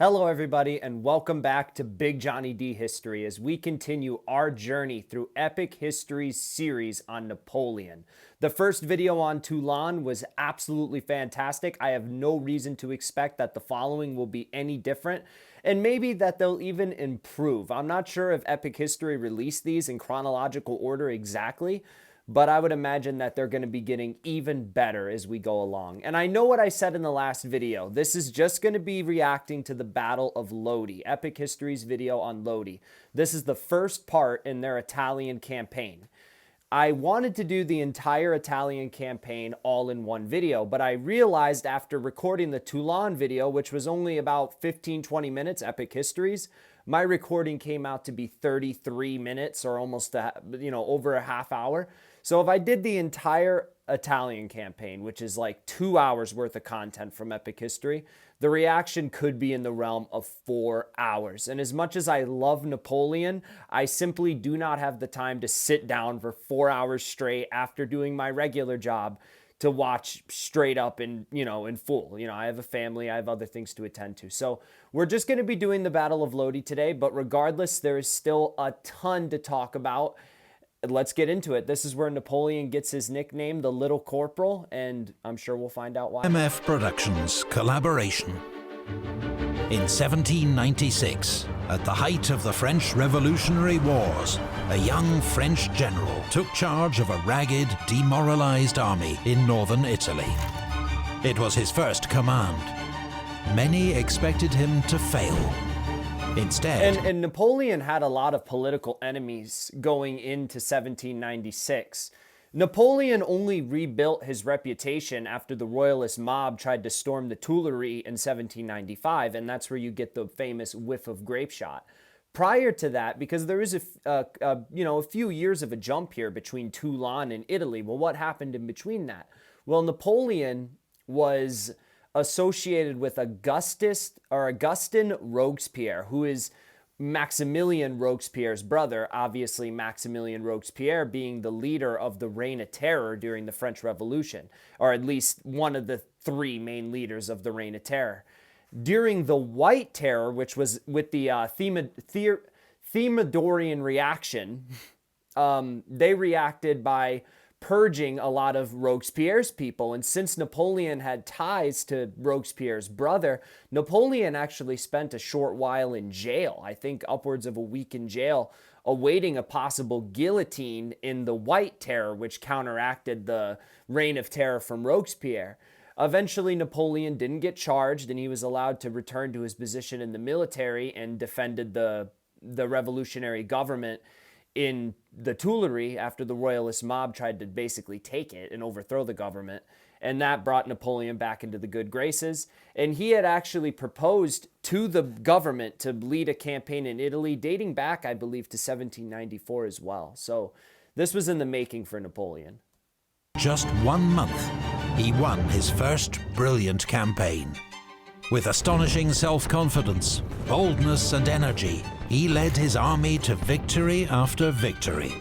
Hello everybody and welcome back to Big Johnny D History as we continue our journey through Epic History's series on Napoleon. The first video on Toulon was absolutely fantastic. I have no reason to expect that the following will be any different, and maybe that they'll even improve. I'm not sure if Epic History released these in chronological order exactly, but I would imagine that they're going to be getting even better as we go along. And I know what I said in the last video. This is just going to be reacting to the Battle of Lodi, Epic History's video on Lodi. This is the first part in their Italian campaign. I wanted to do the entire Italian campaign all in one video, but I realized after recording the Toulon video, which was only about 15-20 minutes, Epic Histories, my recording came out to be 33 minutes or almost over a half hour. So if I did the entire Italian campaign, which is like 2 hours worth of content from Epic History, the reaction could be in the realm of 4 hours. And as much as I love Napoleon, I simply do not have the time to sit down for 4 hours straight after doing my regular job to watch straight up in full. I have a family, I have other things to attend to. So we're just going to be doing the Battle of Lodi today, but regardless, there is still a ton to talk about. Let's get into it. This is where Napoleon gets his nickname, the Little Corporal, and I'm sure we'll find out why. MF Productions collaboration. In 1796, at the height of the French Revolutionary Wars, a young French general took charge of a ragged, demoralized army in northern Italy. It was his first command. Many expected him to fail. Instead, and Napoleon had a lot of political enemies going into 1796. Napoleon only rebuilt his reputation after the royalist mob tried to storm the Tuileries in 1795, and that's where you get the famous whiff of grape shot. Prior to that, because there is a few years of a jump here between Toulon and Italy. Well, what happened in between that? Well, Napoleon was associated with Augustin Robespierre, who is Maximilian Robespierre's brother, obviously Maximilian Robespierre being the leader of the Reign of Terror during the French Revolution, or at least one of the three main leaders of the Reign of Terror. During the White Terror, which was with the Thermidorian reaction, they reacted by purging a lot of Robespierre's people. And since Napoleon had ties to Robespierre's brother, Napoleon actually spent a short while in jail, I think upwards of a week in jail, awaiting a possible guillotine in the White Terror, which counteracted the Reign of Terror from Robespierre. Eventually, Napoleon didn't get charged, and he was allowed to return to his position in the military and defended the revolutionary government in the Tuileries after the royalist mob tried to basically take it and overthrow the government. And that brought Napoleon back into the good graces. And he had actually proposed to the government to lead a campaign in Italy dating back, I believe, to 1794 as well. So this was in the making for Napoleon. Just 1 month, he won his first brilliant campaign. With astonishing self-confidence, boldness and energy, he led his army to victory after victory,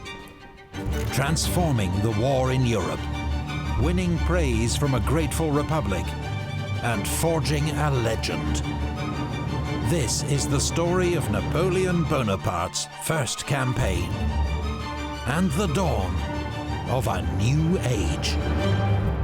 transforming the war in Europe, winning praise from a grateful republic, and forging a legend. This is the story of Napoleon Bonaparte's first campaign, and the dawn of a new age.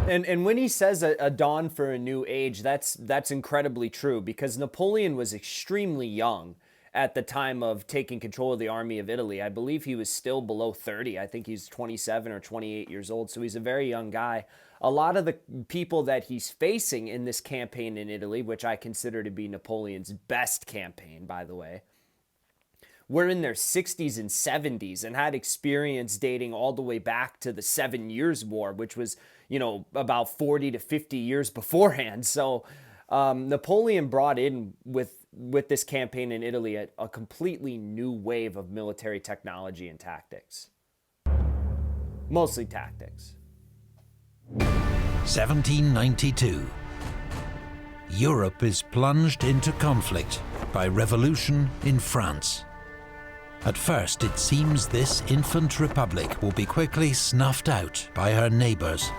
And when he says a dawn for a new age, that's incredibly true, because Napoleon was extremely young at the time of taking control of the army of Italy. I believe he was still below 30. I think he's 27 or 28 years old, so he's a very young guy. A lot of the people that he's facing in this campaign in Italy, which I consider to be Napoleon's best campaign, by the way, were in their 60s and 70s and had experience dating all the way back to the 7 Years' War, which was, about 40 to 50 years beforehand. So Napoleon brought in with this campaign in Italy a completely new wave of military technology and tactics. Mostly tactics. 1792. Europe is plunged into conflict by revolution in France. At first, it seems this infant republic will be quickly snuffed out by her neighbors.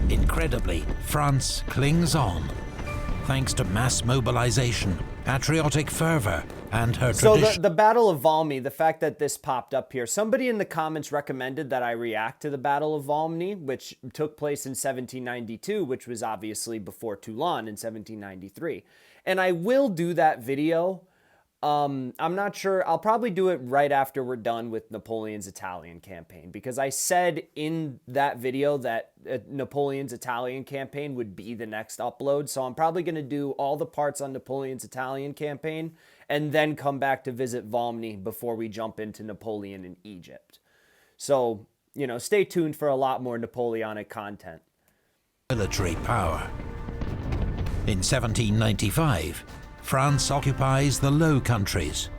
Incredibly, France clings on, thanks to mass mobilization, patriotic fervor, and her So tradition. the Battle of Valmy, the fact that this popped up here, somebody in the comments recommended that I react to the Battle of Valmy, which took place in 1792, which was obviously before Toulon in 1793. And I will do that video. I'm not sure. I'll probably do it right after we're done with Napoleon's Italian campaign, because I said in that video that Napoleon's Italian campaign would be the next upload. So I'm probably going to do all the parts on Napoleon's Italian campaign and then come back to visit Valmy before we jump into Napoleon in Egypt. So, you know, stay tuned for a lot more Napoleonic content. Military power. In 1795, France occupies the Low Countries,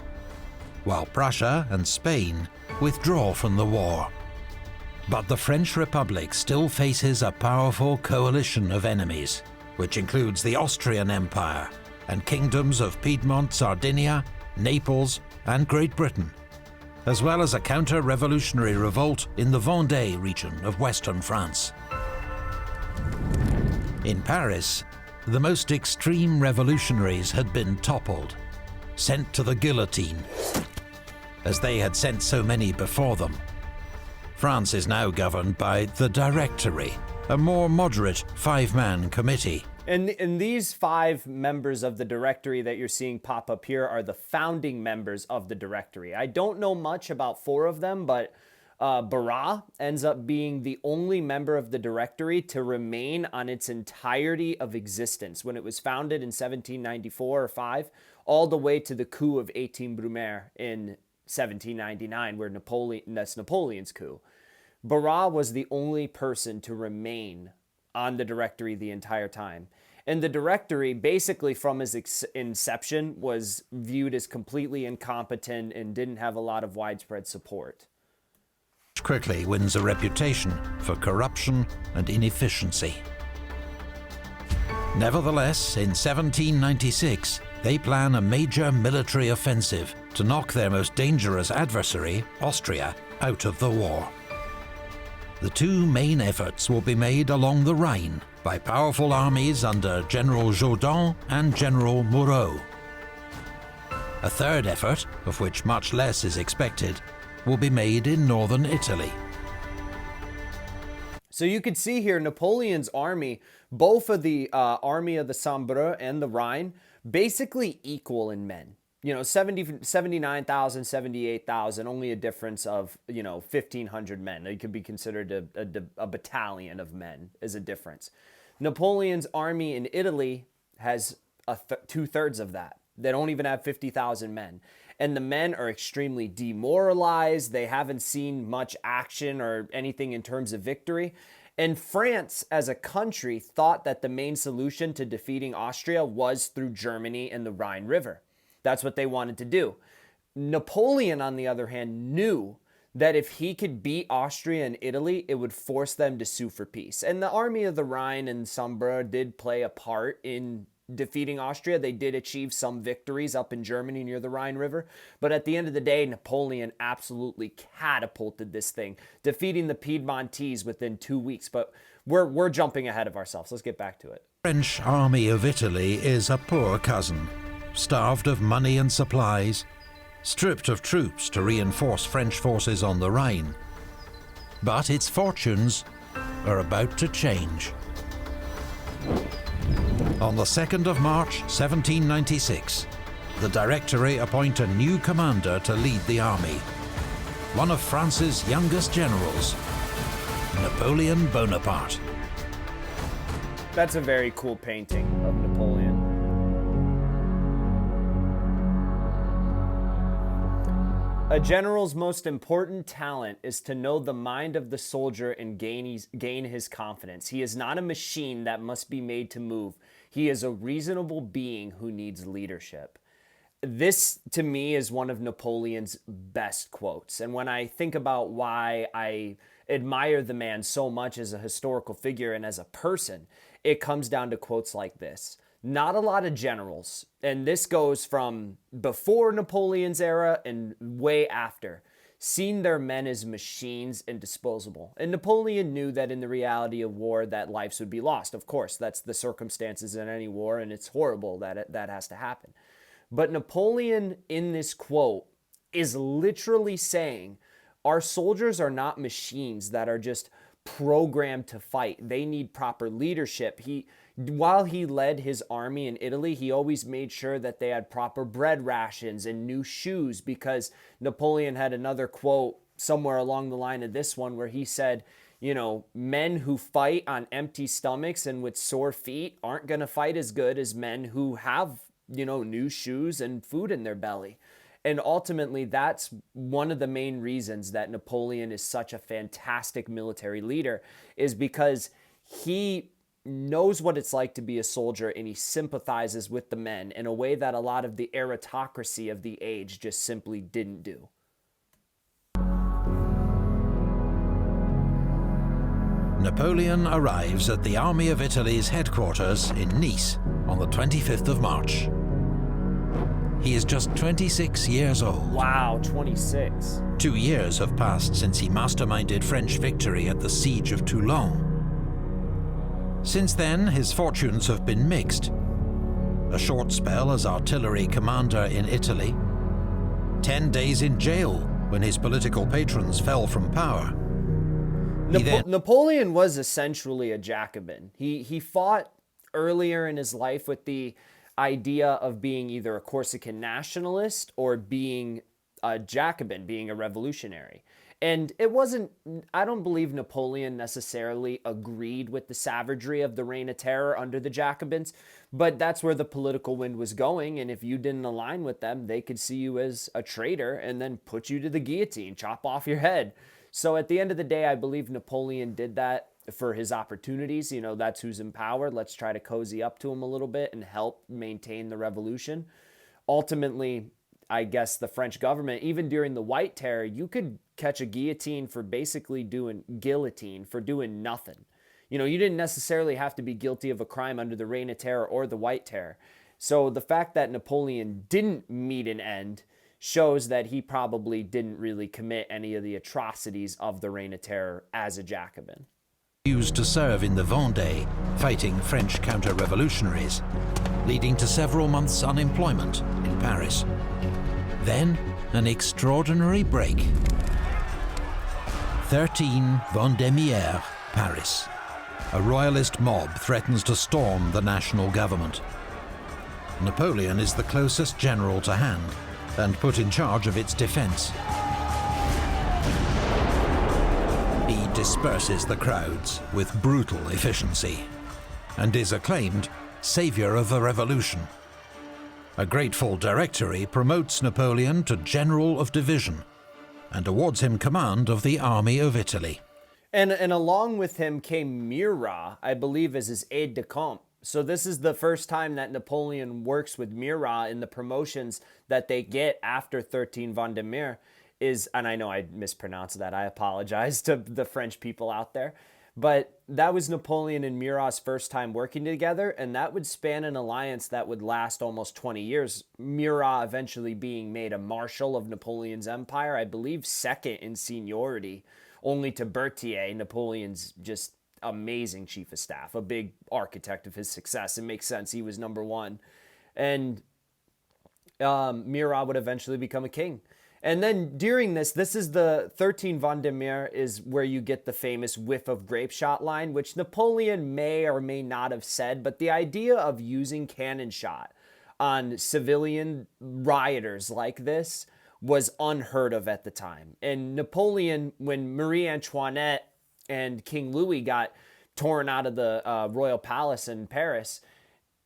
while Prussia and Spain withdraw from the war. But the French Republic still faces a powerful coalition of enemies, which includes the Austrian Empire and kingdoms of Piedmont, Sardinia, Naples, and Great Britain, as well as a counter-revolutionary revolt in the Vendée region of western France. In Paris, the most extreme revolutionaries had been toppled, sent to the guillotine, as they had sent so many before them. France is now governed by the Directory, a more moderate five-man committee. And these 5 members of the Directory that you're seeing pop up here are the founding members of the Directory. I don't know much about 4 of them, but Barras ends up being the only member of the Directory to remain on its entirety of existence when it was founded in 1794 or 5, all the way to the coup of 18 Brumaire in 1799, where that's Napoleon's coup. Barras was the only person to remain on the Directory the entire time. And the Directory, basically from its inception, was viewed as completely incompetent and didn't have a lot of widespread support. Quickly wins a reputation for corruption and inefficiency. Nevertheless, in 1796, they plan a major military offensive to knock their most dangerous adversary, Austria, out of the war. The 2 main efforts will be made along the Rhine by powerful armies under General Jourdan and General Moreau. A third effort, of which much less is expected, will be made in northern Italy. So you could see here Napoleon's army, both of the army of the Sambre and the Rhine, basically equal in men. You know, 79,000, 78,000, only a difference of, 1,500 men. It could be considered a battalion of men is a difference. Napoleon's army in Italy has 2/3 of that. They don't even have 50,000 men. And the men are extremely demoralized. They haven't seen much action or anything in terms of victory. And France, as a country, thought that the main solution to defeating Austria was through Germany and the Rhine River. That's what they wanted to do. Napoleon, on the other hand, knew that if he could beat Austria and Italy, it would force them to sue for peace. And the army of the Rhine and Sambre did play a part in defeating Austria. They did achieve some victories up in Germany near the Rhine River. But at the end of the day, Napoleon absolutely catapulted this thing, defeating the Piedmontese within 2 weeks. But we're jumping ahead of ourselves. Let's get back to it. The French army of Italy is a poor cousin, starved of money and supplies, stripped of troops to reinforce French forces on the Rhine. But its fortunes are about to change. On the 2nd of March, 1796, the Directory appoint a new commander to lead the army, one of France's youngest generals, Napoleon Bonaparte. That's a very cool painting of Napoleon. A general's most important talent is to know the mind of the soldier and gain his confidence. He is not a machine that must be made to move. He is a reasonable being who needs leadership. This, to me, is one of Napoleon's best quotes. And when I think about why I admire the man so much as a historical figure and as a person, it comes down to quotes like this. Not a lot of generals, and this goes from before Napoleon's era and way after, seen their men as machines and disposable. And Napoleon knew that in the reality of war that lives would be lost. Of course, that's the circumstances in any war, and it's horrible that that has to happen. But Napoleon in this quote is literally saying our soldiers are not machines that are just programmed to fight. They need proper leadership. While he led his army in Italy, he always made sure that they had proper bread rations and new shoes, because Napoleon had another quote somewhere along the line of this one where he said, you know, men who fight on empty stomachs and with sore feet aren't going to fight as good as men who have, you know, new shoes and food in their belly. And ultimately, that's one of the main reasons that Napoleon is such a fantastic military leader, is because he knows what it's like to be a soldier, and he sympathizes with the men in a way that a lot of the aristocracy of the age just simply didn't do. Napoleon arrives at the Army of Italy's headquarters in Nice on the 25th of March. He is just 26 years old. Wow, 26. 2 years have passed since he masterminded French victory at the Siege of Toulon. Since then, his fortunes have been mixed. A short spell as artillery commander in Italy, 10 days in jail when his political patrons fell from power. Napoleon was essentially a Jacobin. He fought earlier in his life with the idea of being either a Corsican nationalist or being a Jacobin, being a revolutionary. And it wasn't, I don't believe Napoleon necessarily agreed with the savagery of the Reign of Terror under the Jacobins, but that's where the political wind was going. And if you didn't align with them, they could see you as a traitor and then put you to the guillotine, chop off your head. So at the end of the day, I believe Napoleon did that for his opportunities. You know, that's who's in power. Let's try to cozy up to him a little bit and help maintain the revolution. Ultimately, I guess the French government, even during the White Terror, you could catch a guillotine for basically doing nothing. You know, you didn't necessarily have to be guilty of a crime under the Reign of Terror or the White Terror. So the fact that Napoleon didn't meet an end shows that he probably didn't really commit any of the atrocities of the Reign of Terror as a Jacobin. Used to serve in the Vendée, fighting French counter-revolutionaries, leading to several months' unemployment in Paris. Then, an extraordinary break. 13 Vendémiaire, Paris. A royalist mob threatens to storm the national government. Napoleon is the closest general to hand and put in charge of its defense. He disperses the crowds with brutal efficiency and is acclaimed savior of the revolution. A grateful Directory promotes Napoleon to General of Division and awards him command of the Army of Italy. And along with him came Murat, I believe, as his aide-de-camp. So this is the first time that Napoleon works with Murat in the promotions that they get after 13 Vendémiaire is, and I know I mispronounced that, I apologize to the French people out there, but that was Napoleon and Murat's first time working together, and that would span an alliance that would last almost 20 years. Murat eventually being made a marshal of Napoleon's empire, I believe second in seniority, only to Berthier, Napoleon's just amazing chief of staff, a big architect of his success. It makes sense. He was number one. And Murat would eventually become a king. And then during this is the 13 Vendémiaire is where you get the famous whiff of grape shot line, which Napoleon may or may not have said, but the idea of using cannon shot on civilian rioters like this was unheard of at the time. And Napoleon, when Marie Antoinette and King Louis got torn out of the royal palace in Paris,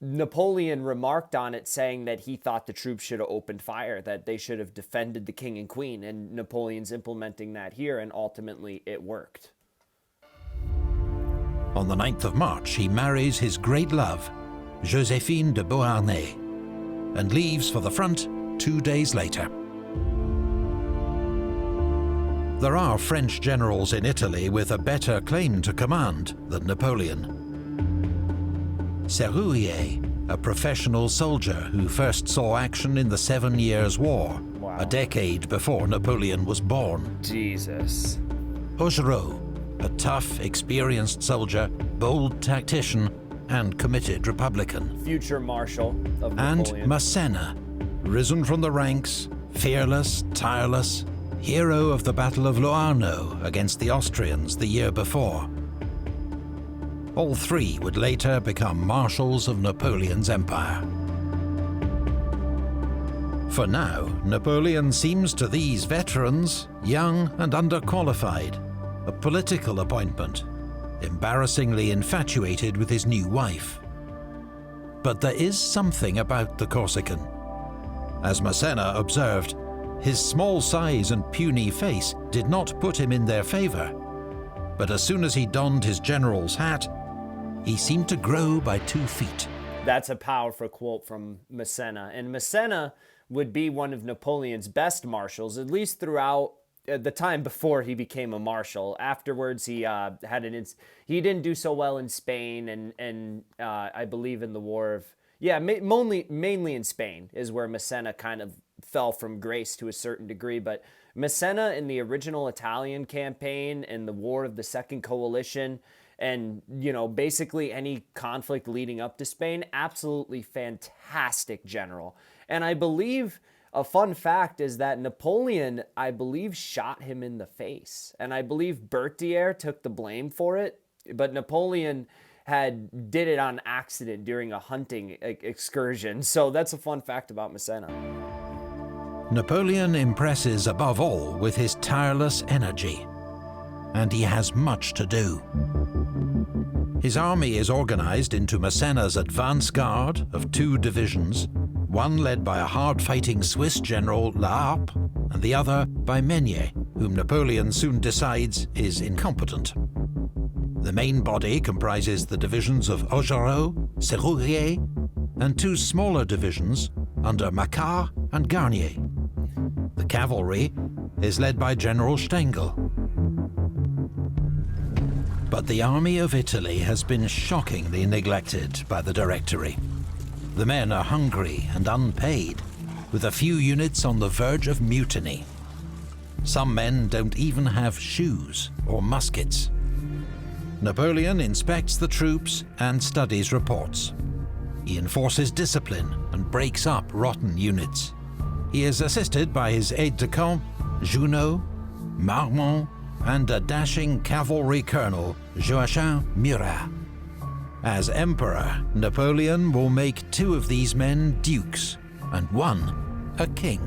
Napoleon remarked on it, saying that he thought the troops should have opened fire, that they should have defended the king and queen, and Napoleon's implementing that here, and ultimately it worked. On the 9th of March, he marries his great love, Joséphine de Beauharnais, and leaves for the front 2 days later. There are French generals in Italy with a better claim to command than Napoleon. Serrurier, a professional soldier who first saw action in the 7 Years' War, Wow. a decade before Napoleon was born. Jesus. Augereau, a tough, experienced soldier, bold tactician, and committed Republican. Future Marshal of And Napoleon. Massena, risen from the ranks, fearless, tireless, hero of the Battle of Lodi against the Austrians the year before. All three would later become marshals of Napoleon's empire. For now, Napoleon seems to these veterans young and underqualified, a political appointment, embarrassingly infatuated with his new wife. But there is something about the Corsican. As Massena observed, his small size and puny face did not put him in their favor. But as soon as he donned his general's hat, he seemed to grow by 2 feet. That's a powerful quote from Massena. And Massena would be one of Napoleon's best marshals, at least throughout the time before he became a marshal. Afterwards, he he didn't do so well in Spain, and I believe in the war of mainly in Spain is where Massena kind of fell from grace to a certain degree. But Massena in the original Italian campaign and the War of the Second Coalition, and basically any conflict leading up to Spain, absolutely fantastic general. And I believe a fun fact is that Napoleon, I believe, shot him in the face. And I believe Berthier took the blame for it, but Napoleon did it on accident during a hunting excursion. So that's a fun fact about Massena. Napoleon impresses above all with his tireless energy, and he has much to do. His army is organized into Massena's advance guard of 2 divisions, one led by a hard-fighting Swiss general La Harpe, and the other by Meunier, whom Napoleon soon decides is incompetent. The main body comprises the divisions of Augereau, Serrurier, and 2 smaller divisions under Macquart and Garnier. The cavalry is led by General Stengel. But the army of Italy has been shockingly neglected by the Directory. The men are hungry and unpaid, with a few units on the verge of mutiny. Some men don't even have shoes or muskets. Napoleon inspects the troops and studies reports. He enforces discipline and breaks up rotten units. He is assisted by his aides-de-camp, Junot, Marmont, and a dashing cavalry colonel, Joachim Murat. As emperor, Napoleon will make 2 of these men dukes and 1 a king.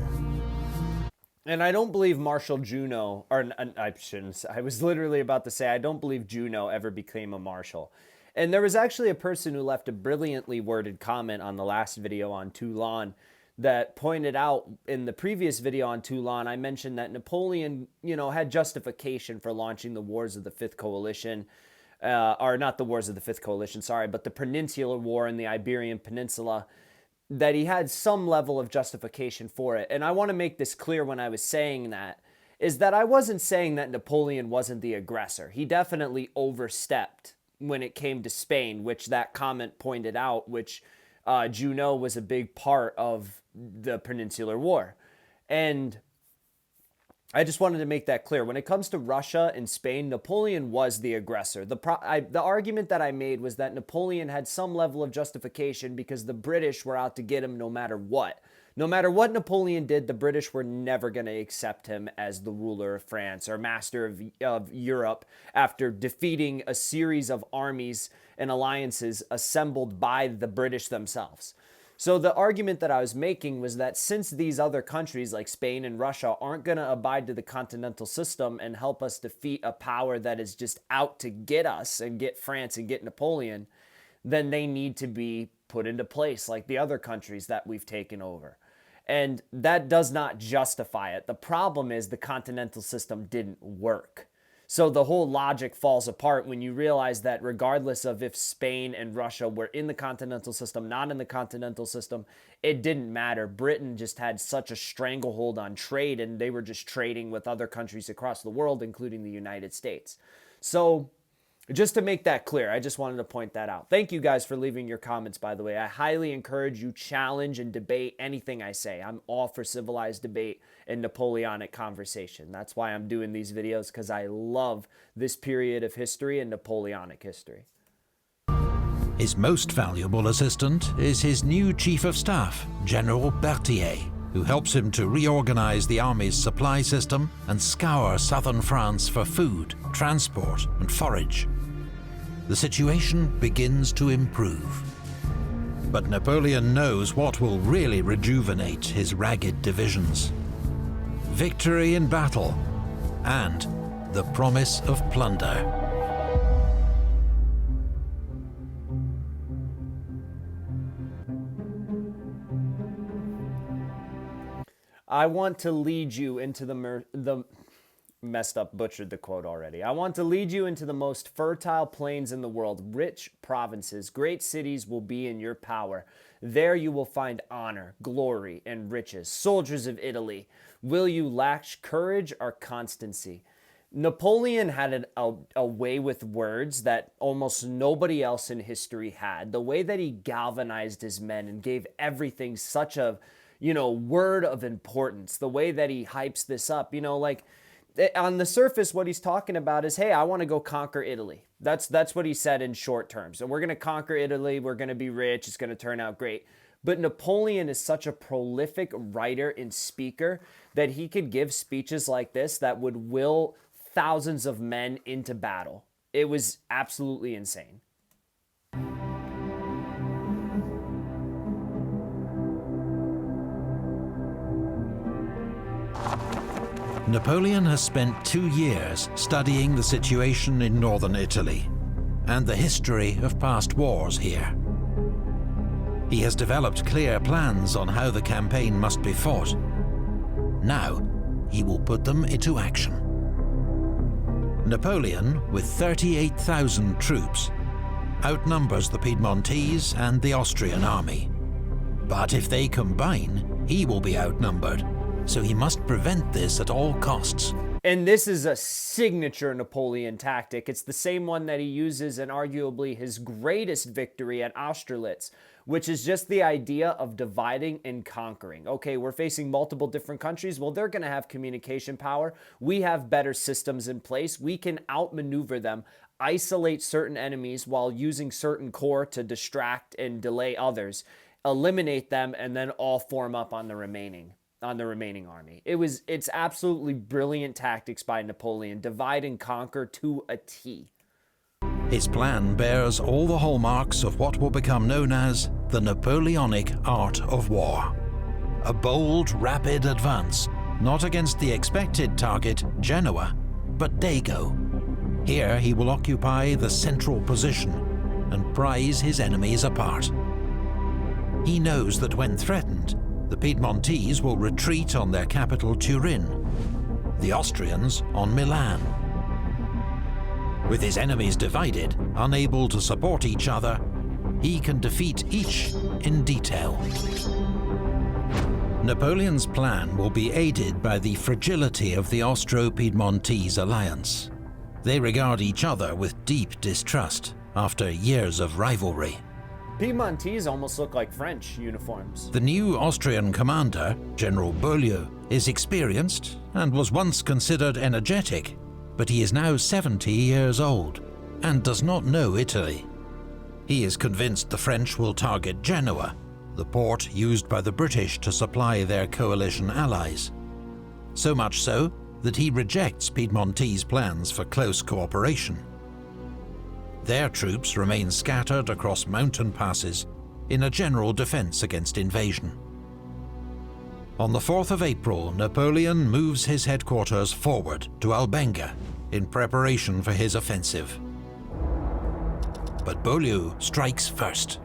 And I don't believe Marshal Junot, or I shouldn't, I was literally about to say, I don't believe Junot ever became a marshal. And there was actually a person who left a brilliantly worded comment on the last video on Toulon that pointed out in the previous video on Toulon, I mentioned that Napoleon, had justification for launching the Wars of the Fifth Coalition, or not the Wars of the Fifth Coalition, sorry, but the Peninsular War in the Iberian Peninsula, that he had some level of justification for it. And I want to make this clear when I was saying that, is that I wasn't saying that Napoleon wasn't the aggressor. He definitely overstepped when it came to Spain, which that comment pointed out, which Junot was a big part of the Peninsular War. And I just wanted to make that clear. When it comes to Russia and Spain, Napoleon was the aggressor. The argument that I made was that Napoleon had some level of justification because the British were out to get him no matter what. No matter what Napoleon did, the British were never going to accept him as the ruler of France or master of Europe after defeating a series of armies and alliances assembled by the British themselves. So the argument that I was making was that since these other countries like Spain and Russia aren't going to abide to the continental system and help us defeat a power that is just out to get us and get France and get Napoleon, then they need to be put into place like the other countries that we've taken over. And that does not justify it. The problem is the continental system didn't work. So the whole logic falls apart when you realize that regardless of if Spain and Russia were in the continental system, not in the continental system, it didn't matter. Britain just had such a stranglehold on trade, and they were just trading with other countries across the world, including the United States. So Just to make that clear, I just wanted to point that out. Thank you guys for leaving your comments, by the way. I highly encourage you challenge and debate anything I say. I'm all for civilized debate and Napoleonic conversation. That's why I'm doing these videos, because I love this period of history and Napoleonic history. His most valuable assistant is his new chief of staff, General Berthier, who helps him to reorganize the army's supply system and scour southern France for food, transport, and forage. The situation begins to improve. But Napoleon knows what will really rejuvenate his ragged divisions: victory in battle and the promise of plunder. I want to lead you into the messed up, butchered the quote already. I want to lead you into the most fertile plains in the world, rich provinces, great cities will be in your power. There you will find honor, glory, and riches. Soldiers of Italy, will you lack courage or constancy? Napoleon had a way with words that almost nobody else in history had. The way that he galvanized his men and gave everything such a, word of importance. The way that he hypes this up, like on the surface, what he's talking about is, hey, I want to go conquer Italy. That's what he said in short terms. And we're going to conquer Italy. We're going to be rich. It's going to turn out great. But Napoleon is such a prolific writer and speaker that he could give speeches like this that would will thousands of men into battle. It was absolutely insane. Napoleon has spent 2 years studying the situation in northern Italy and the history of past wars here. He has developed clear plans on how the campaign must be fought. Now, he will put them into action. Napoleon, with 38,000 troops, outnumbers the Piedmontese and the Austrian army. But if they combine, he will be outnumbered. So he must prevent this at all costs. And this is a signature Napoleon tactic. It's the same one that he uses in arguably his greatest victory at Austerlitz, which is just the idea of dividing and conquering. Okay, we're facing multiple different countries. Well, they're going to have communication power. We have better systems in place. We can outmaneuver them, isolate certain enemies while using certain corps to distract and delay others, eliminate them, and then all form up on the remaining army. It's absolutely brilliant tactics by Napoleon. Divide and conquer to a T. His plan bears all the hallmarks of what will become known as the Napoleonic art of war. A bold, rapid advance, not against the expected target, Genoa, but Dago. Here he will occupy the central position and prize his enemies apart. He knows that when threatened, the Piedmontese will retreat on their capital Turin, the Austrians on Milan. With his enemies divided, unable to support each other, he can defeat each in detail. Napoleon's plan will be aided by the fragility of the Austro-Piedmontese alliance. They regard each other with deep distrust after years of rivalry. Piedmontese almost look like French uniforms. The new Austrian commander, General Beaulieu, is experienced and was once considered energetic, but he is now 70 years old and does not know Italy. He is convinced the French will target Genoa, the port used by the British to supply their coalition allies. So much so that he rejects Piedmontese plans for close cooperation. Their troops remain scattered across mountain passes in a general defense against invasion. On the 4th of April, Napoleon moves his headquarters forward to Albenga in preparation for his offensive. But Beaulieu strikes first.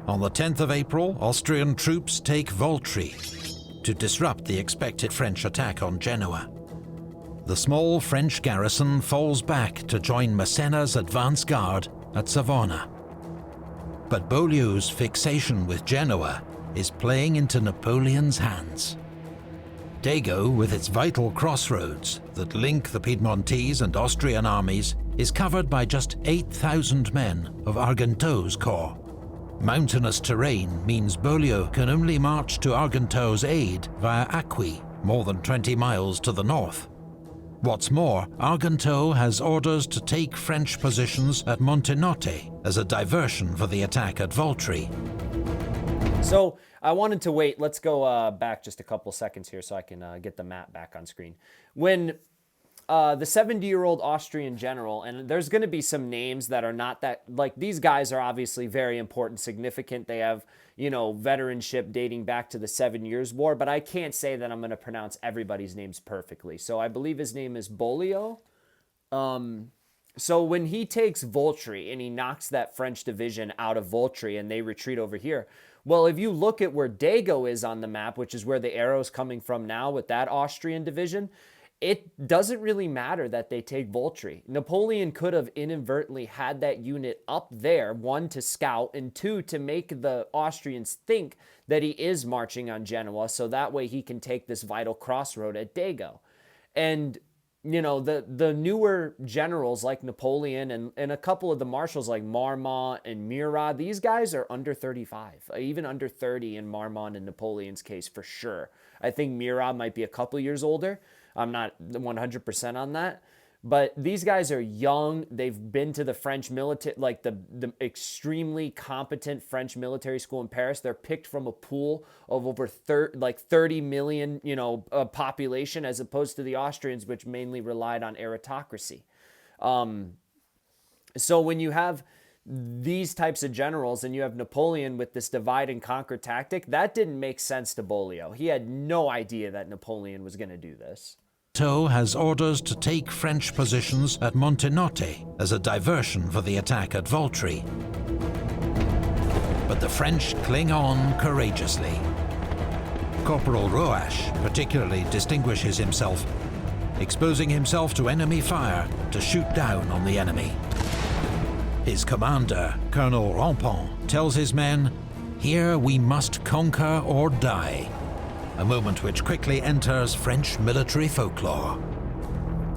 On the 10th of April, Austrian troops take Voltri to disrupt the expected French attack on Genoa. The small French garrison falls back to join Massena's advance guard at Savona. But Beaulieu's fixation with Genoa is playing into Napoleon's hands. Dago, with its vital crossroads that link the Piedmontese and Austrian armies, is covered by just 8,000 men of Argenteau's corps. Mountainous terrain means Beaulieu can only march to Argenteau's aid via Acqui, more than 20 miles to the north. What's more, Argenteau has orders to take French positions at Montenotte as a diversion for the attack at Voltri. So I wanted to wait. Let's go back just a couple seconds here so I can get the map back on screen. When the 70-year-old Austrian general, and there's going to be some names that are not that, like, these guys are obviously very important, significant. They have, you know, veteranship dating back to the 7 Years' War, but I can't say that I'm going to pronounce everybody's names perfectly. So I believe his name is Beaulieu. So when he takes Voltri and he knocks that French division out of Voltri and they retreat over here, well, if you look at where Dago is on the map, which is where the arrow's coming from now with that Austrian division, it doesn't really matter that they take Voltri. Napoleon could have inadvertently had that unit up there, one, to scout, and two, to make the Austrians think that he is marching on Genoa, so that way he can take this vital crossroad at Dago. And, you know, the newer generals like Napoleon and a couple of the marshals like Marmont and Murat, these guys are under 35, even under 30 in Marmont and Napoleon's case for sure. I think Murat might be a couple years older. I'm not 100% on that, but these guys are young. They've been to the French military, like the extremely competent French military school in Paris. They're picked from a pool of over 30 million, you know, population, as opposed to the Austrians, which mainly relied on aristocracy. So when you have these types of generals and you have Napoleon with this divide and conquer tactic, that didn't make sense to Beaulieu. He had no idea that Napoleon was going to do this. Argenteau has orders to take French positions at Montenotte as a diversion for the attack at Voltri. But the French cling on courageously. Corporal Roache particularly distinguishes himself, exposing himself to enemy fire to shoot down on the enemy. His commander, Colonel Rampont, tells his men, "Here we must conquer or die," a moment which quickly enters French military folklore.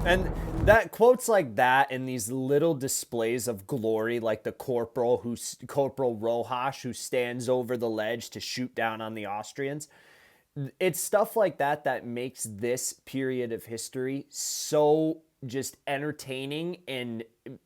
And that quotes like that and these little displays of glory, like the Corporal Roache, who stands over the ledge to shoot down on the Austrians. It's stuff like that that makes this period of history so just entertaining and,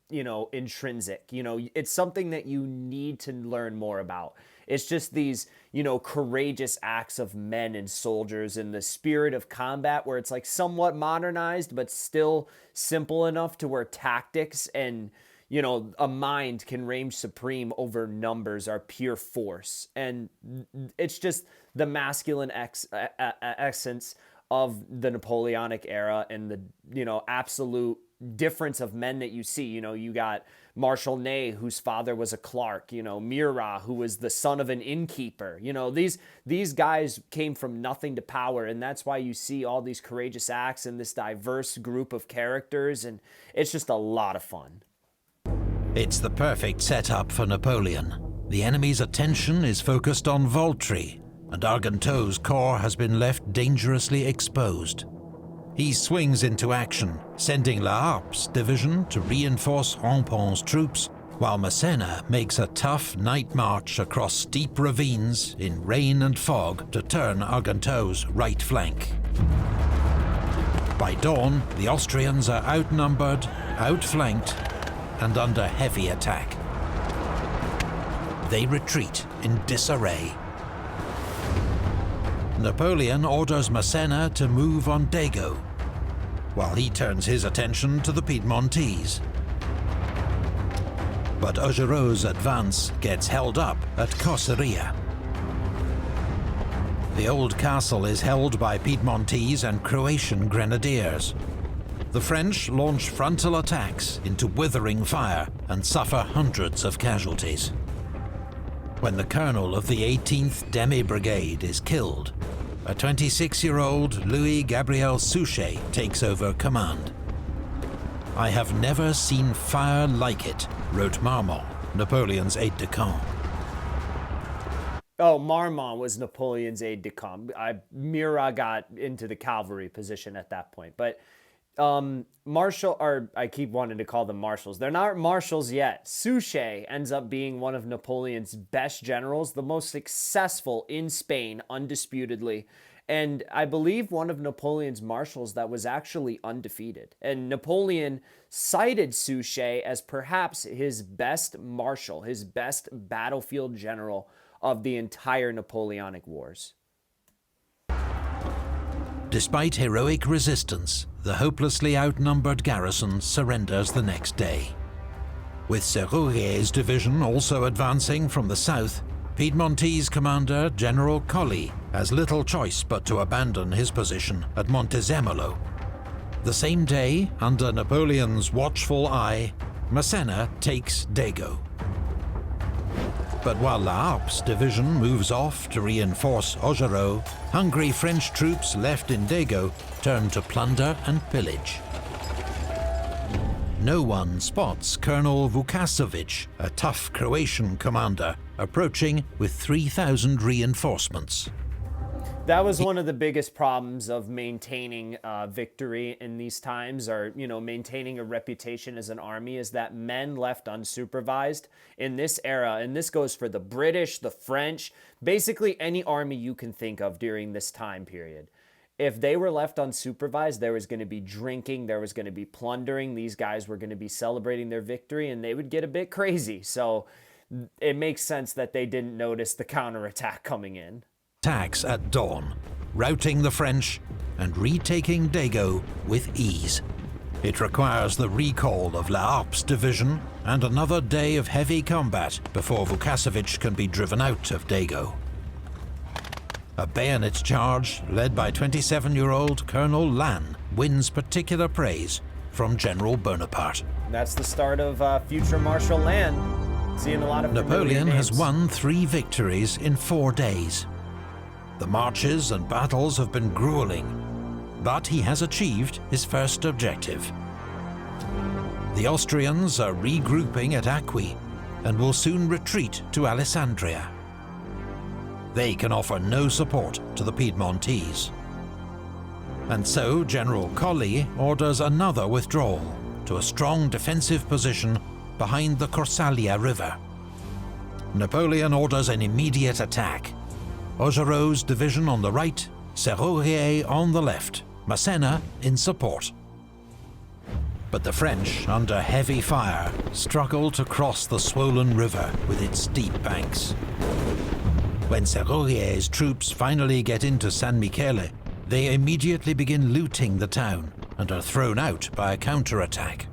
you know, intrinsic. You know, it's something that you need to learn more about. It's just these, you know, courageous acts of men and soldiers in the spirit of combat, where it's like somewhat modernized, but still simple enough to where tactics and, you know, a mind can reign supreme over numbers, are pure force. And it's just the masculine essence of the Napoleonic era and the, you know, absolute difference of men that you see. You know, you got Marshal Ney, whose father was a clerk, you know, Murat, who was the son of an innkeeper. You know, these guys came from nothing to power, and that's why you see all these courageous acts and this diverse group of characters, and it's just a lot of fun. It's the perfect setup for Napoleon. The enemy's attention is focused on Voltri, and Argenteau's corps has been left dangerously exposed. He swings into action, sending La Harpe's division to reinforce Rampont's troops, while Massena makes a tough night march across steep ravines in rain and fog to turn Argenteau's right flank. By dawn, the Austrians are outnumbered, outflanked, and under heavy attack. They retreat in disarray. Napoleon orders Massena to move on Dago, while he turns his attention to the Piedmontese. But Augereau's advance gets held up at Cosseria. The old castle is held by Piedmontese and Croatian grenadiers. The French launch frontal attacks into withering fire and suffer hundreds of casualties. When the colonel of the 18th Demi Brigade is killed, a 26-year-old Louis-Gabriel Suchet takes over command. "I have never seen fire like it," wrote Marmont, Napoleon's aide-de-camp. Oh, Marmont was Napoleon's aide-de-camp. Murat got into the cavalry position at that point. But Marshal, or I keep wanting to call them marshals. They're not marshals yet. Suchet ends up being one of Napoleon's best generals, the most successful in Spain, undisputedly. And I believe one of Napoleon's marshals that was actually undefeated. And Napoleon cited Suchet as perhaps his best marshal, his best battlefield general of the entire Napoleonic Wars. Despite heroic resistance, the hopelessly outnumbered garrison surrenders the next day. With Serrurier's division also advancing from the south, Piedmontese commander General Colli has little choice but to abandon his position at Montezemolo. The same day, under Napoleon's watchful eye, Massena takes Dago. But while La Harpe's division moves off to reinforce Augereau, hungry French troops left in Dago turn to plunder and pillage. No one spots Colonel Vukasovic, a tough Croatian commander, approaching with 3,000 reinforcements. That was one of the biggest problems of maintaining victory in these times, or, maintaining a reputation as an army, is that men left unsupervised in this era, and this goes for the British, the French, basically any army you can think of during this time period. If they were left unsupervised, there was going to be drinking, there was going to be plundering, these guys were going to be celebrating their victory, and they would get a bit crazy. So it makes sense that they didn't notice the counterattack coming in. Attacks at dawn, routing the French and retaking Dago with ease. It requires the recall of La Harpe's division and another day of heavy combat before Vukasovic can be driven out of Dago. A bayonet charge led by 27-year-old Colonel Lannes wins particular praise from General Bonaparte. That's the start of future Marshal Lannes. Seeing a lot of Napoleon has won 3 victories in 4 days. The marches and battles have been grueling, but he has achieved his first objective. The Austrians are regrouping at Acqui and will soon retreat to Alessandria. They can offer no support to the Piedmontese. And so General Colli orders another withdrawal to a strong defensive position behind the Corsalia River. Napoleon orders an immediate attack. Augereau's division on the right, Serrurier on the left, Massena in support. But the French, under heavy fire, struggle to cross the swollen river with its steep banks. When Serrurier's troops finally get into San Michele, they immediately begin looting the town and are thrown out by a counterattack.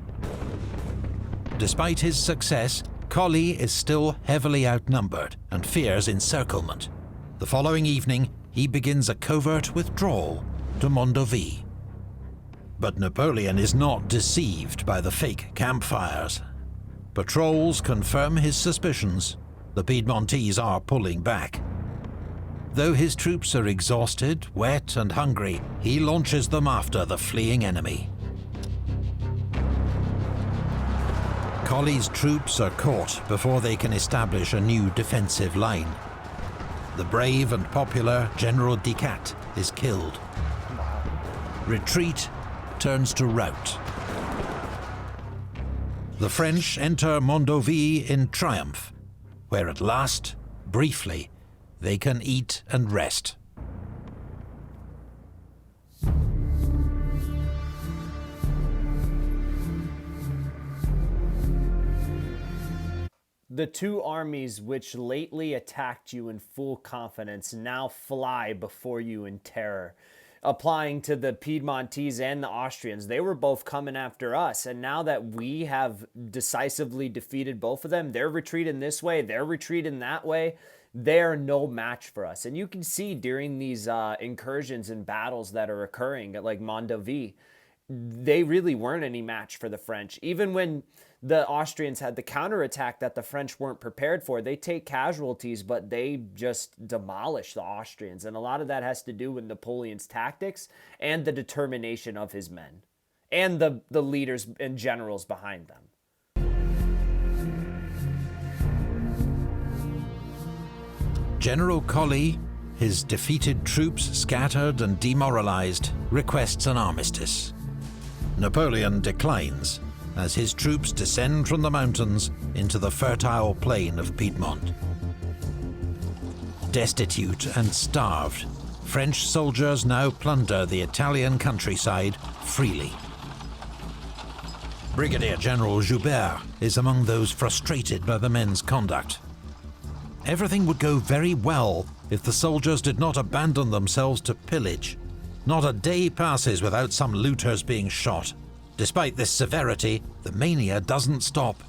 Despite his success, Colli is still heavily outnumbered and fears encirclement. The following evening, he begins a covert withdrawal to Mondovì. But Napoleon is not deceived by the fake campfires. Patrols confirm his suspicions. The Piedmontese are pulling back. Though his troops are exhausted, wet and hungry, he launches them after the fleeing enemy. Colli's troops are caught before they can establish a new defensive line. The brave and popular General Dicat is killed. Retreat turns to rout. The French enter Mondovì in triumph, where at last, briefly, they can eat and rest. The two armies which lately attacked you in full confidence now fly before you in terror. Applying to the Piedmontese and the Austrians, they were both coming after us, and now that we have decisively defeated both of them, they're retreating this way, they're retreating that way. They're no match for us. And you can see during these incursions and battles that are occurring at like Mondovì, they really weren't any match for the French. Even when the Austrians had the counterattack that the French weren't prepared for, they take casualties, but they just demolish the Austrians. And a lot of that has to do with Napoleon's tactics and the determination of his men and the leaders and generals behind them. General Colli, his defeated troops scattered and demoralized, requests an armistice. Napoleon declines as his troops descend from the mountains into the fertile plain of Piedmont. Destitute and starved, French soldiers now plunder the Italian countryside freely. Brigadier General Joubert is among those frustrated by the men's conduct. Everything would go very well if the soldiers did not abandon themselves to pillage. Not a day passes without some looters being shot. Despite this severity, the mania doesn't stop.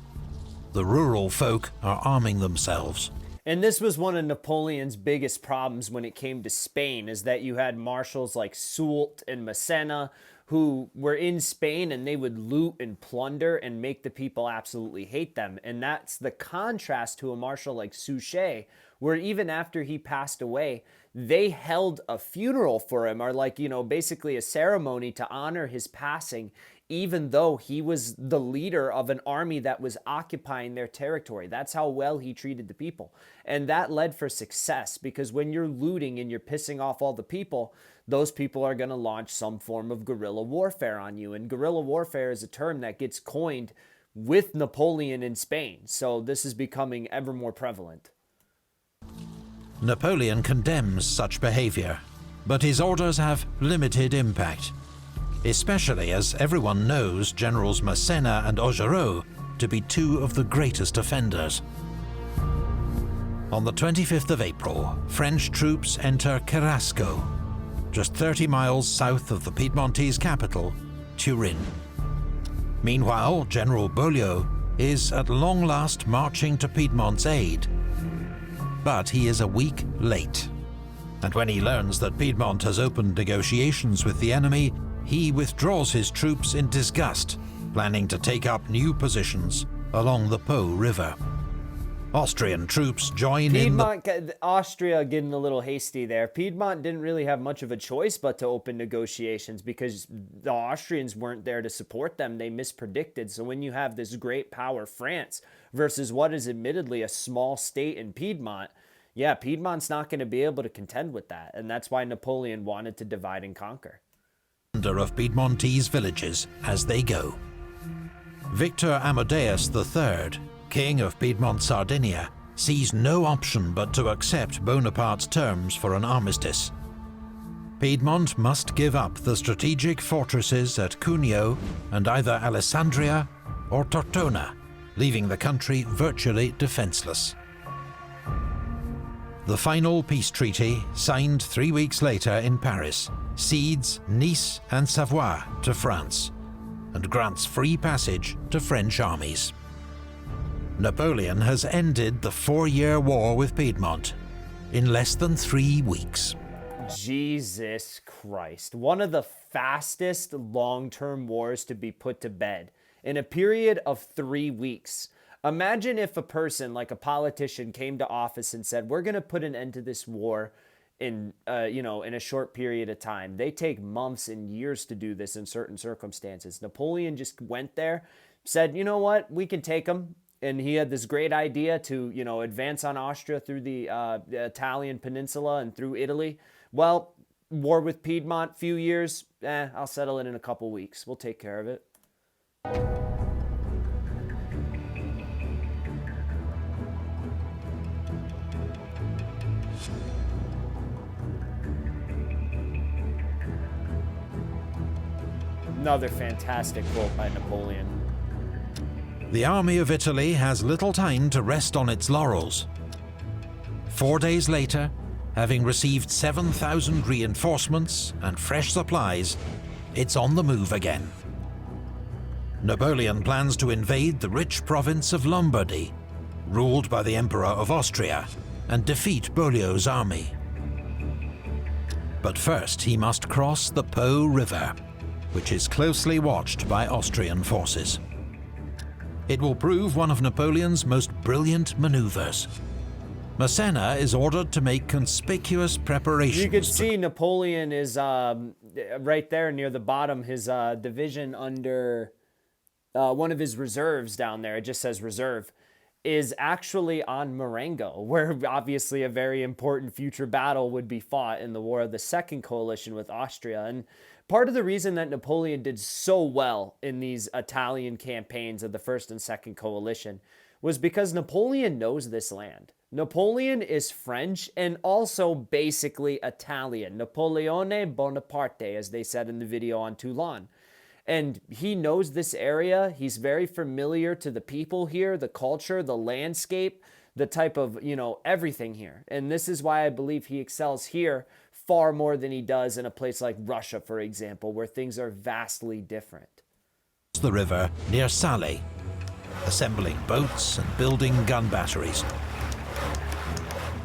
The rural folk are arming themselves. And this was one of Napoleon's biggest problems when it came to Spain, is that you had marshals like Soult and Massena who were in Spain, and they would loot and plunder and make the people absolutely hate them. And that's the contrast to a marshal like Suchet, where even after he passed away, they held a funeral for him, or like, you know, basically a ceremony to honor his passing, even though he was the leader of an army that was occupying their territory. That's how well he treated the people. And that led for success, because when you're looting and you're pissing off all the people, those people are going to launch some form of guerrilla warfare on you. And guerrilla warfare is a term that gets coined with Napoleon in Spain. So this is becoming ever more prevalent. Napoleon condemns such behavior, but his orders have limited impact, especially as everyone knows Generals Massena and Augereau to be two of the greatest offenders. On the 25th of April, French troops enter Carrasco, just 30 miles south of the Piedmontese capital, Turin. Meanwhile, General Beaulieu is at long last marching to Piedmont's aid. But he is a week late. And when he learns that Piedmont has opened negotiations with the enemy, he withdraws his troops in disgust, planning to take up new positions along the Po River. Austrian troops join Austria getting a little hasty there. Piedmont didn't really have much of a choice but to open negotiations, because the Austrians weren't there to support them. They mispredicted. So when you have this great power, France, versus what is admittedly a small state in Piedmont, yeah, Piedmont's not going to be able to contend with that. And that's why Napoleon wanted to divide and conquer. Of Piedmontese villages as they go. Victor Amadeus III, King of Piedmont Sardinia, sees no option but to accept Bonaparte's terms for an armistice. Piedmont must give up the strategic fortresses at Cuneo and either Alessandria or Tortona, leaving the country virtually defenseless. The final peace treaty, signed 3 weeks later in Paris, cedes Nice and Savoie to France and grants free passage to French armies. Napoleon has ended the 4-year war with Piedmont in less than 3 weeks. Jesus Christ. One of the fastest long-term wars to be put to bed in a period of 3 weeks. Imagine if a person, like a politician, came to office and said, we're going to put an end to this war in a short period of time. They take months and years to do this in certain circumstances. Napoleon just went there, said, you know what, we can take them. And he had this great idea to, advance on Austria through the Italian peninsula and through Italy. Well, war with Piedmont, few years, I'll settle it in a couple weeks. We'll take care of it. Another fantastic quote by Napoleon. The army of Italy has little time to rest on its laurels. 4 days later, having received 7,000 reinforcements and fresh supplies, it's on the move again. Napoleon plans to invade the rich province of Lombardy, ruled by the Emperor of Austria, and defeat Beaulieu's army. But first he must cross the Po River, which is closely watched by Austrian forces. It will prove one of Napoleon's most brilliant maneuvers. Massena is ordered to make conspicuous preparations. You can see Napoleon is right there near the bottom, his division under one of his reserves down there. It just says reserve. is actually on Marengo, where obviously a very important future battle would be fought in the War of the Second Coalition with Austria. And part of the reason that Napoleon did so well in these Italian campaigns of the First and Second Coalition was because Napoleon knows this land. Napoleon is French and also basically Italian. Napoleone Bonaparte, as they said in the video on Toulon. And he knows this area. He's very familiar to the people here, the culture, the landscape, the type of, everything here. And this is why I believe he excels here far more than he does in a place like Russia, for example, where things are vastly different. The river near Salé, assembling boats and building gun batteries.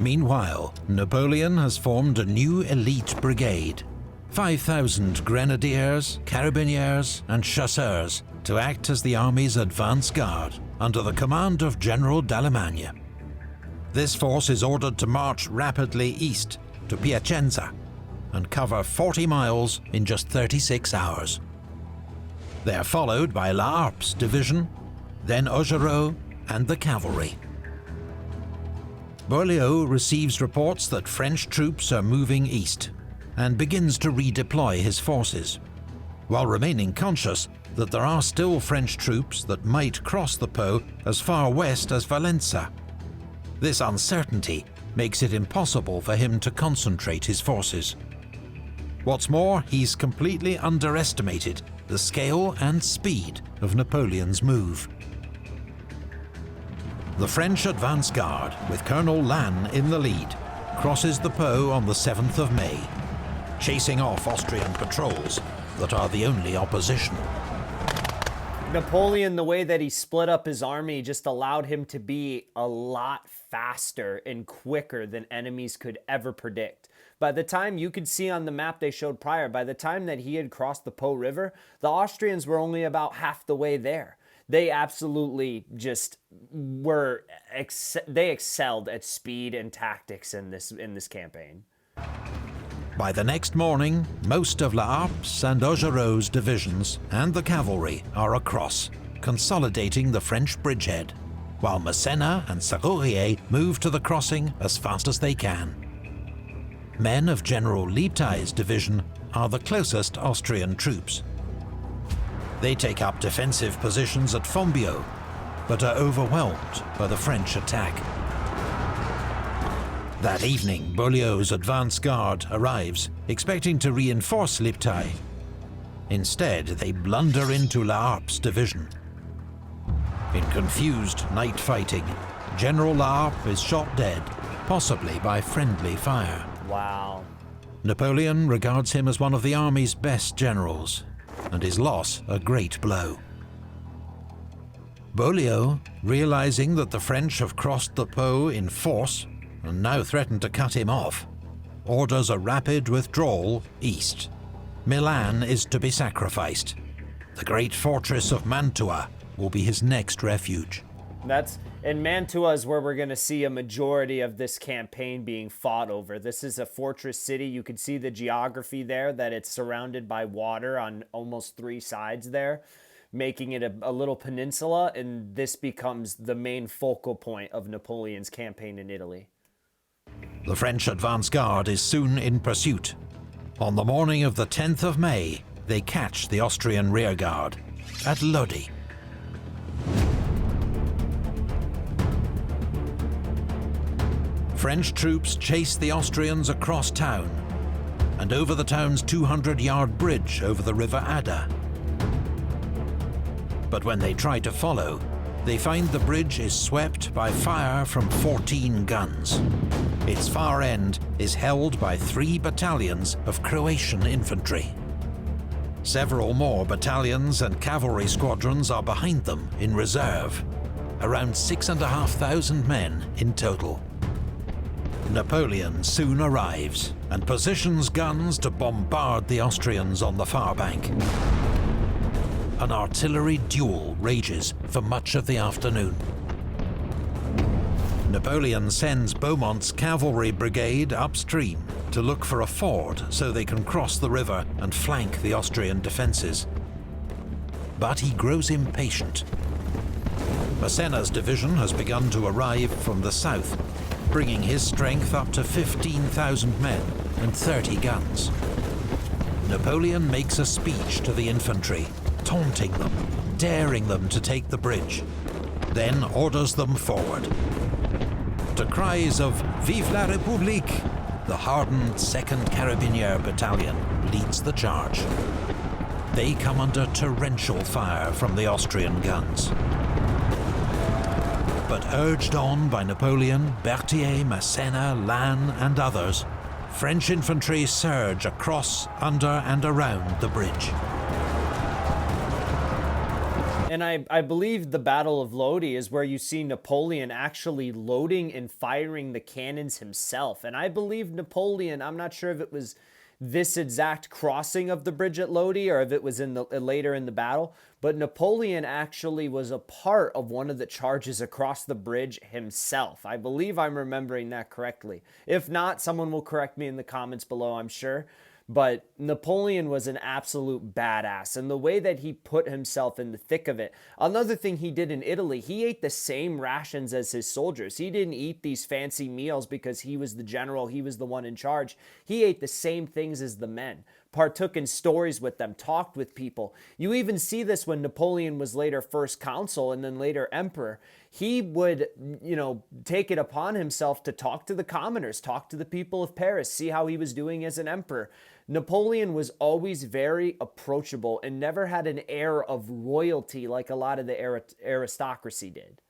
Meanwhile, Napoleon has formed a new elite brigade, 5,000 grenadiers, carabiniers and chasseurs to act as the army's advance guard under the command of General d'Allemagne. This force is ordered to march rapidly east to Piacenza and cover 40 miles in just 36 hours. They are followed by La Harpe's division, then Augereau and the cavalry. Beaulieu receives reports that French troops are moving east and begins to redeploy his forces, while remaining conscious that there are still French troops that might cross the Po as far west as Valença. This uncertainty makes it impossible for him to concentrate his forces. What's more, he's completely underestimated the scale and speed of Napoleon's move. The French advance guard, with Colonel Lannes in the lead, crosses the Po on the 7th of May, chasing off Austrian patrols that are the only opposition. Napoleon, the way that he split up his army just allowed him to be a lot faster and quicker than enemies could ever predict. By the time, you could see on the map they showed prior, by the time that he had crossed the Po River, the Austrians were only about half the way there. They absolutely just they excelled at speed and tactics in this campaign. By the next morning, most of La Harpe's and Augereau's divisions and the cavalry are across, consolidating the French bridgehead, while Massena and Serrurier move to the crossing as fast as they can. Men of General Liptai's division are the closest Austrian troops. They take up defensive positions at Fombio, but are overwhelmed by the French attack. That evening, Beaulieu's advance guard arrives, expecting to reinforce Liptai. Instead, they blunder into La Harpe's division. In confused night fighting, General La Harpe is shot dead, possibly by friendly fire. Wow. Napoleon regards him as one of the army's best generals, and his loss a great blow. Beaulieu, realizing that the French have crossed the Po in force and now threaten to cut him off, orders a rapid withdrawal east. Milan is to be sacrificed. The great fortress of Mantua will be his next refuge. And Mantua is where we're going to see a majority of this campaign being fought over. This is a fortress city. You can see the geography there, that it's surrounded by water on almost 3 sides there, making it a little peninsula, and this becomes the main focal point of Napoleon's campaign in Italy. The French advance guard is soon in pursuit. On the morning of the 10th of May, they catch the Austrian rearguard at Lodi. French troops chase the Austrians across town and over the town's 200-yard bridge over the River Adda. But when they try to follow, they find the bridge is swept by fire from 14 guns. Its far end is held by 3 battalions of Croatian infantry. Several more battalions and cavalry squadrons are behind them in reserve, around 6,500 men in total. Napoleon soon arrives and positions guns to bombard the Austrians on the far bank. An artillery duel rages for much of the afternoon. Napoleon sends Beaumont's cavalry brigade upstream to look for a ford so they can cross the river and flank the Austrian defenses. But he grows impatient. Massena's division has begun to arrive from the south, bringing his strength up to 15,000 men and 30 guns. Napoleon makes a speech to the infantry, taunting them, daring them to take the bridge, then orders them forward. To cries of "Vive la République!" the hardened 2nd Carabinier Battalion leads the charge. They come under torrential fire from the Austrian guns. But urged on by Napoleon, Berthier, Massena, Lannes and others, French infantry surge across, under and around the bridge. And I believe the Battle of Lodi is where you see Napoleon actually loading and firing the cannons himself. And I believe Napoleon, I'm not sure if it was this exact crossing of the bridge at Lodi or if it was in the later in the battle, but Napoleon actually was a part of one of the charges across the bridge himself. I believe I'm remembering that correctly. If not, someone will correct me in the comments below, I'm sure. But Napoleon was an absolute badass, and the way that he put himself in the thick of it. Another thing he did in Italy, he ate the same rations as his soldiers. He didn't eat these fancy meals because he was the general, he was the one in charge. He ate the same things as the men, partook in stories with them, talked with people. You even see this when Napoleon was later first consul and then later emperor. He would, take it upon himself to talk to the commoners, talk to the people of Paris, see how he was doing as an emperor. Napoleon was always very approachable and never had an air of royalty like a lot of the aristocracy did.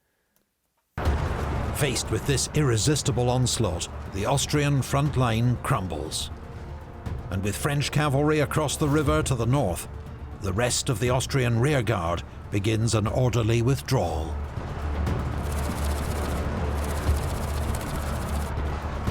Faced with this irresistible onslaught, the Austrian front line crumbles. And with French cavalry across the river to the north, the rest of the Austrian rearguard begins an orderly withdrawal.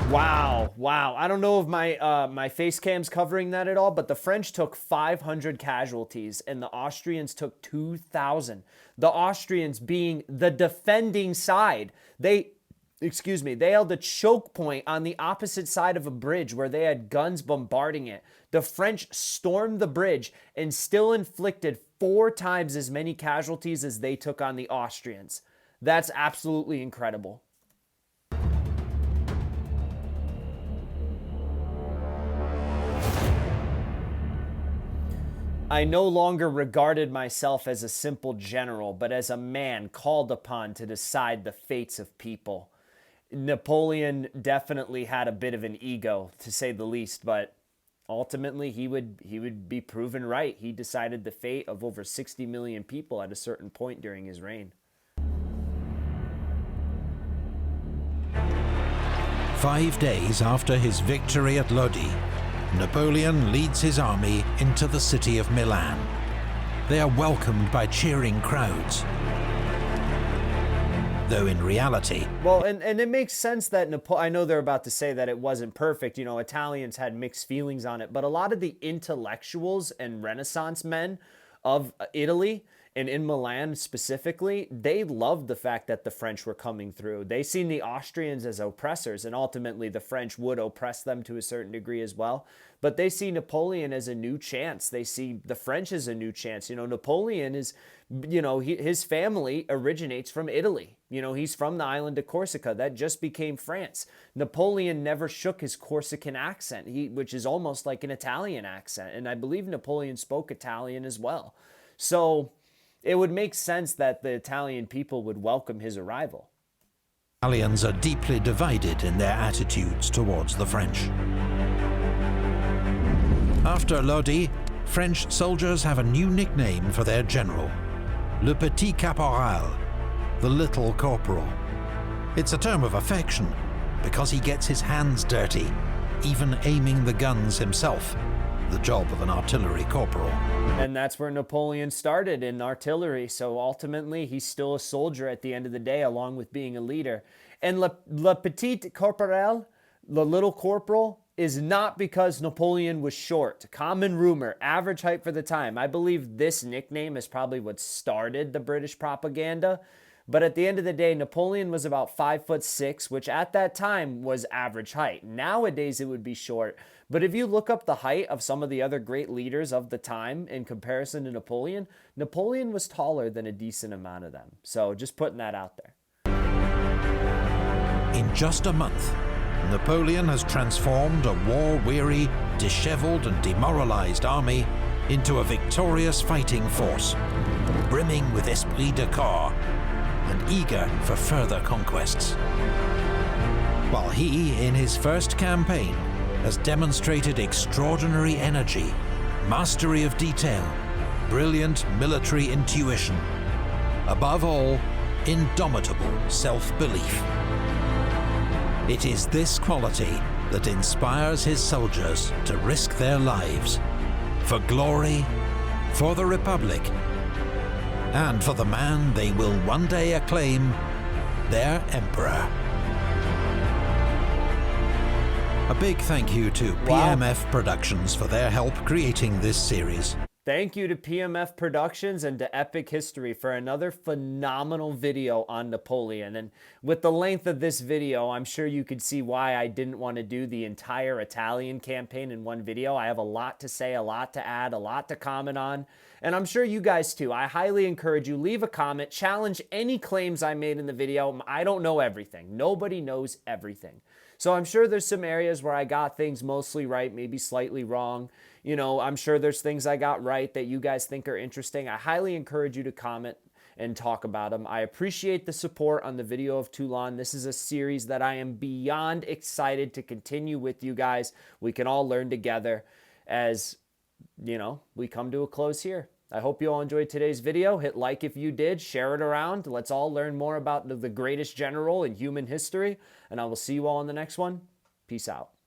Wow. I don't know if my face cam's covering that at all, but the French took 500 casualties and the Austrians took 2,000. The Austrians being the defending side. They held a choke point on the opposite side of a bridge where they had guns bombarding it. The French stormed the bridge and still inflicted 4 times as many casualties as they took on the Austrians. That's absolutely incredible. I no longer regarded myself as a simple general, but as a man called upon to decide the fates of people. Napoleon definitely had a bit of an ego, to say the least, but ultimately he would be proven right. He decided the fate of over 60 million people at a certain point during his reign. 5 days after his victory at Lodi, Napoleon leads his army into the city of Milan. They are welcomed by cheering crowds. Though in reality... Well, and it makes sense that I know they're about to say that it wasn't perfect. Italians had mixed feelings on it, but a lot of the intellectuals and Renaissance men of Italy, and in Milan specifically, they loved the fact that the French were coming through. They seen the Austrians as oppressors, and ultimately the French would oppress them to a certain degree as well. But they see Napoleon as a new chance. They see the French as a new chance. Napoleon is, his family originates from Italy. He's from the island of Corsica. That just became France. Napoleon never shook his Corsican accent, which is almost like an Italian accent. And I believe Napoleon spoke Italian as well. So it would make sense that the Italian people would welcome his arrival. Italians are deeply divided in their attitudes towards the French. After Lodi, French soldiers have a new nickname for their general, Le Petit Caporal, the Little Corporal. It's a term of affection because he gets his hands dirty, even aiming the guns himself, the job of an artillery corporal. And that's where Napoleon started, in artillery, so ultimately he's still a soldier at the end of the day, along with being a leader. And Le Petit Corporal, the Little Corporal, is not because Napoleon was short. Common rumor, average height for the time. I believe this nickname is probably what started the British propaganda. But at the end of the day, Napoleon was about 5'6", which at that time was average height. Nowadays, it would be short. But if you look up the height of some of the other great leaders of the time in comparison to Napoleon, Napoleon was taller than a decent amount of them. So just putting that out there. In just a month, Napoleon has transformed a war-weary, disheveled and demoralized army into a victorious fighting force, brimming with esprit de corps and eager for further conquests. While he, in his first campaign, has demonstrated extraordinary energy, mastery of detail, brilliant military intuition, above all, indomitable self-belief. It is this quality that inspires his soldiers to risk their lives for glory, for the Republic, and for the man they will one day acclaim their emperor. A big thank you to PMF Productions for their help creating this series. Thank you to PMF Productions and to Epic History for another phenomenal video on Napoleon. And with the length of this video, I'm sure you could see why I didn't want to do the entire Italian campaign in one video. I have a lot to say, a lot to add, a lot to comment on. And I'm sure you guys too. I highly encourage you, leave a comment, challenge any claims I made in the video. I don't know everything. Nobody knows everything. So I'm sure there's some areas where I got things mostly right, maybe slightly wrong. You know, I'm sure there's things I got right that you guys think are interesting. I highly encourage you to comment and talk about them. I appreciate the support on the video of Toulon. This is a series that I am beyond excited to continue with you guys. We can all learn together as, you know, we come to a close here. I hope you all enjoyed today's video. Hit like if you did, share it around. Let's all learn more about the greatest general in human history. And I will see you all in the next one. Peace out.